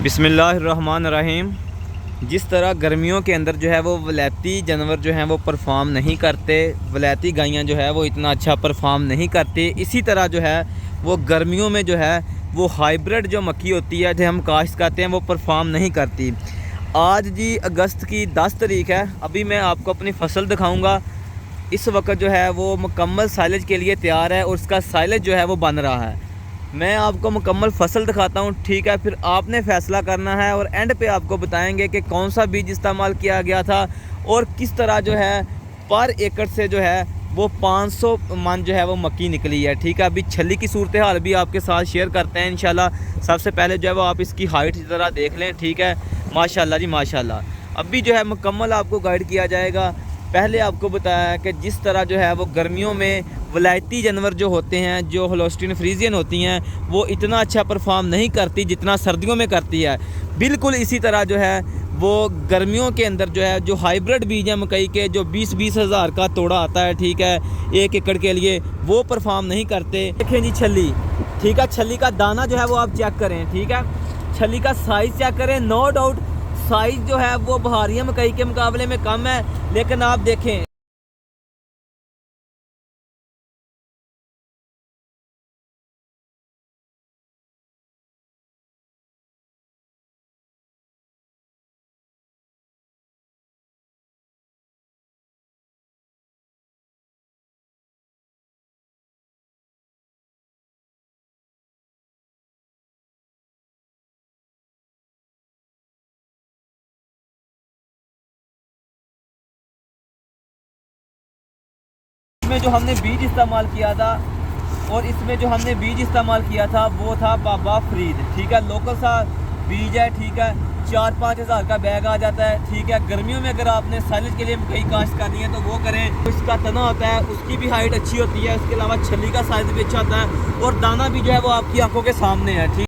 बिस्मिल्लाहिर्रहमानिर्रहीम। जिस तरह गर्मियों के अंदर जो है वो वलैती जानवर जो हैं वो परफॉर्म नहीं करते, वलैती गायें जो है वो इतना अच्छा परफॉर्म नहीं करती, इसी तरह जो है वो गर्मियों में जो है वो हाइब्रिड जो मक्की होती है जो हम काश्त करते हैं वो परफॉर्म नहीं करती। आज जी अगस्त की 10 तारीख है। अभी मैं आपको अपनी फसल दिखाऊंगा। इस वक्त जो है वो मुकम्मल साइलेज के लिए तैयार है और उसका साइलेज जो है वो बन रहा है। मैं आपको मुकम्मल फसल दिखाता हूँ, ठीक है। फिर आपने फ़ैसला करना है और एंड पे आपको बताएंगे कि कौन सा बीज इस्तेमाल किया गया था और किस तरह जो है पर एकड़ से जो है वो 500 मन जो है वो मक्की निकली है, ठीक है। अभी छली की सूरत हाल भी आपके साथ शेयर करते हैं इंशाल्लाह। सबसे पहले जो है वो आप इसकी हाइट इस तरह देख लें, ठीक है। माशाल्लाह जी माशाल्लाह। अभी जो है मुकम्मल आपको गाइड किया जाएगा। पहले आपको बताया है कि जिस तरह जो है वो गर्मियों में वलायती जानवर जो होते हैं, जो होलोस्टीन फ्रीजियन होती हैं, वो इतना अच्छा परफॉर्म नहीं करती जितना सर्दियों में करती है। बिल्कुल इसी तरह जो है वो गर्मियों के अंदर जो है जो हाइब्रिड बीज है मकई के, जो 20-20 हज़ार का तोड़ा आता है, ठीक है, 1 एकड़ के लिए, वो परफॉर्म नहीं करते। देखें जी छली, ठीक है, छली का दाना जो है वो आप चेक करें, ठीक है। छली का साइज़ चेक करें। नो डाउट साइज़ जो है वो बहारिया मकई के मुकाबले में कम है, लेकिन आप देखें इसमें जो हमने बीज इस्तेमाल किया था और इसमें जो हमने बीज इस्तेमाल किया था वो था बाबा फरीद, ठीक है। लोकल सा बीज है, ठीक है। 4-5 हज़ार का बैग आ जाता है, ठीक है। गर्मियों में अगर आपने साइलेज के लिए मकई काश्त करनी है तो वो करें। तो इसका तना होता है, उसकी भी हाइट अच्छी होती है। इसके अलावा छली का साइज़ भी अच्छा होता है और दाना भी जो है वो आपकी आंखों के सामने है, ठीक।